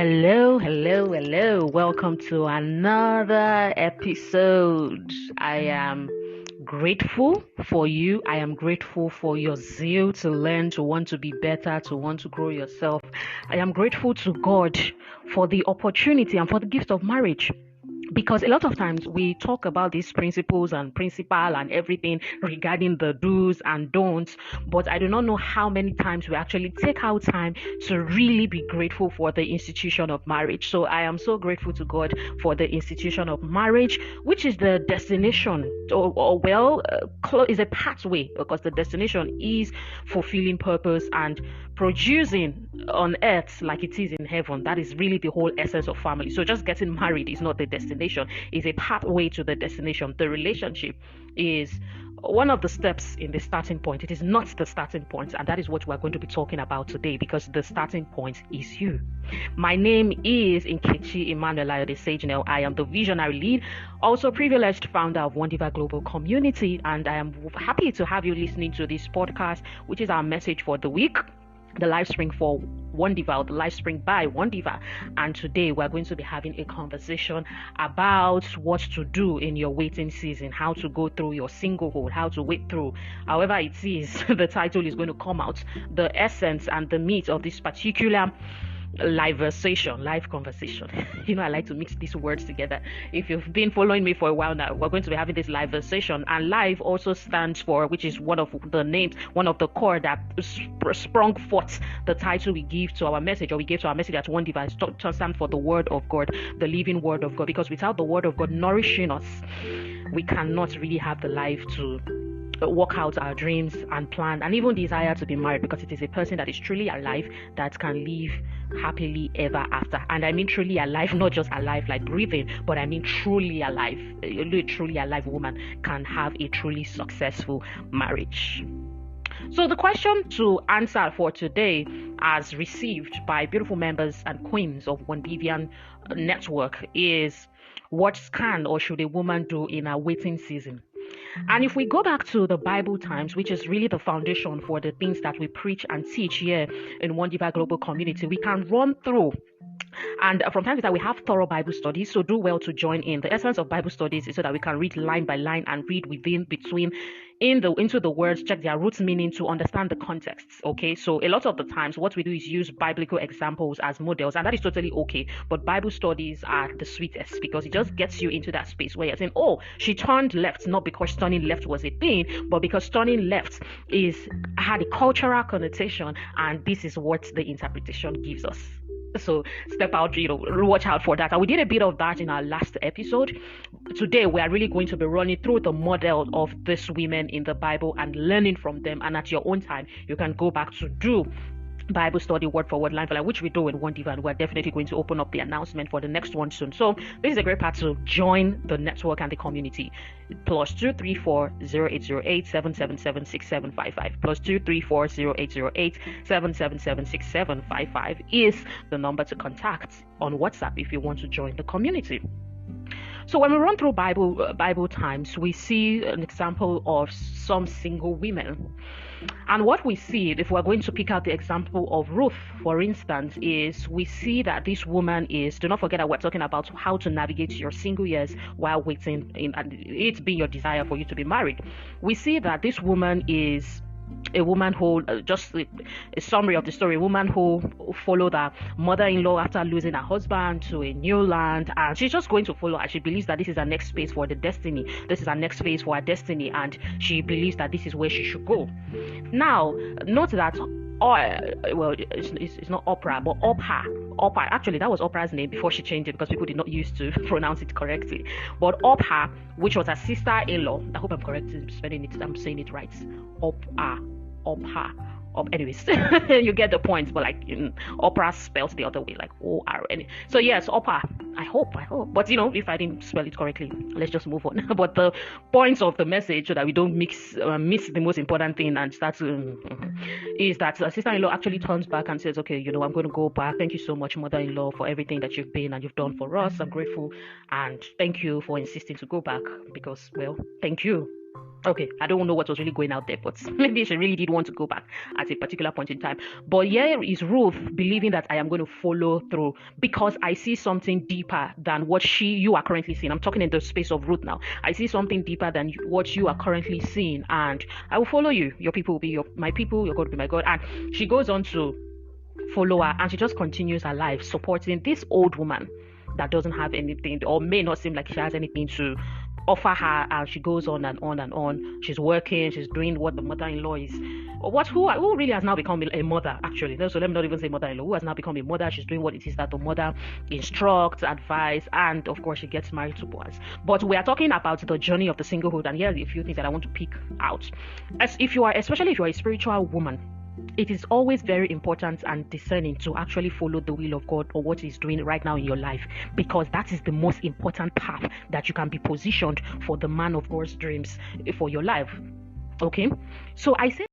Hello, hello, hello. Welcome to another episode. I am grateful for you. I am grateful for your zeal to learn, to want to be better, to want to grow yourself. I am grateful to God for the opportunity and for the gift of marriage. Because a lot of times we talk about these principles and principle and everything regarding the do's and don'ts, but I do not know how many times we actually take our time to really be grateful for the institution of marriage. So I am so grateful to God for the institution of marriage, which is the destination, is a pathway, because the destination is fulfilling purpose and producing on earth like it is in heaven. That is really the whole essence of family. So just getting married is not the destination, it's a pathway to the destination. The relationship is one of the steps in the starting point. It is not the starting point, and that is what we're going to be talking about today, because the starting point is you. My name is Nkechi Emmanuel Ayode. I am the visionary lead, also privileged founder of Wondiva Global Community, and I am happy to have you listening to this podcast, which is our message for the week, the Lifespring for Wondiva, the Lifespring by Wondiva. And today we're going to be having a conversation about what to do in your waiting season, how to go through your singlehood, how to wait through. However it is, the title is going to come out, the essence and the meat of this particular live conversation. I like to mix these words together. If you've been following me for a while now, we're going to be having this live session, and live also stands for, which is one of the names, one of the core that sprung forth the title we give to our message, or we gave to our message at Wondiva, stands for the Word of God, the living Word of God, because without the Word of God nourishing us, we cannot really have the life to work out our dreams and plan and even desire to be married, because it is a person that is truly alive that can live happily ever after. And I mean truly alive, not just alive like breathing, but I mean truly alive. A truly alive woman can have a truly successful marriage. So the question to answer for today, as received by beautiful members and queens of Wondivian network, is: what can or should a woman do in a waiting season? And if we go back to the Bible times, which is really the foundation for the things that we preach and teach here in Wondiva Global Community, we can run through. And from time to time, we have thorough Bible studies, so do well to join in. The essence of Bible studies is so that we can read line by line and read into the words, check their root meaning to understand the contexts. Okay, so a lot of the times what we do is use biblical examples as models, and that is totally okay. But Bible studies are the sweetest, because it just gets you into that space where you're saying, oh, she turned left, not because turning left was a thing, but because turning left had a cultural connotation, and this is what the interpretation gives us. So step out, watch out for that. And we did a bit of that in our last episode. Today we are really going to be running through the model of these women in the Bible and learning from them. And at your own time, you can go back to do Bible study word for word, line for line, which we do in Wondiva, and we're definitely going to open up the announcement for the next one soon. So this is a great part to join the network and the community. +234-0808-777-6755 +234-0808-777-6755 is the number to contact on WhatsApp if you want to join the community. So when we run through Bible times, we see an example of some single women. And what we see, if we're going to pick out the example of Ruth, for instance, is we see that this woman is, do not forget that we're talking about how to navigate your single years while waiting, and it's been your desire for you to be married. We see that this woman is a woman who, just a summary of the story, a woman who followed her mother-in-law after losing her husband to a new land, and she's just going to follow her. She believes that this is her next phase for the destiny. This is her next phase for her destiny, and she believes that this is where she should go. Now, note that, it's not Oprah, but Oprah. Actually, that was Oprah's name before she changed it, because people did not used to pronounce it correctly. But Oprah, which was her sister-in-law, I hope I'm correct in spelling it, I'm saying it right. Oprah. Anyways, you get the point, but like Oprah spelled the other way, like O-R-N. So yes, Oprah. I hope. But if I didn't spell it correctly, let's just move on. But the points of the message, so that we don't miss the most important thing and start is that her sister-in-law actually turns back and says, okay, I'm going to go back. Thank you so much, mother-in-law, for everything that you've been and you've done for us. I'm grateful, and thank you for insisting to go back, because, well, thank you. Okay, I don't know what was really going out there, but maybe she really did want to go back at a particular point in time. But here is Ruth believing that I am going to follow through because I see something deeper than what you are currently seeing. I'm talking in the space of Ruth now. I see something deeper than what you are currently seeing, and I will follow you. Your people will be my people. Your God will be my God. And she goes on to follow her, and she just continues her life supporting this old woman that doesn't have anything or may not seem like she has anything to offer her, and she goes on and on and on. She's working, she's doing what the mother-in-law is, who really has now become a mother, actually. So let me not even say mother-in-law, who has now become a mother. She's doing what it is that the mother instructs, advise, and of course she gets married to Boaz. But we are talking about the journey of the singlehood, and here are a few things that I want to pick out. Especially if you are a spiritual woman, it is always very important and discerning to actually follow the will of God or what He's doing right now in your life, because that is the most important path that you can be positioned for the man of God's dreams for your life. Okay, so I say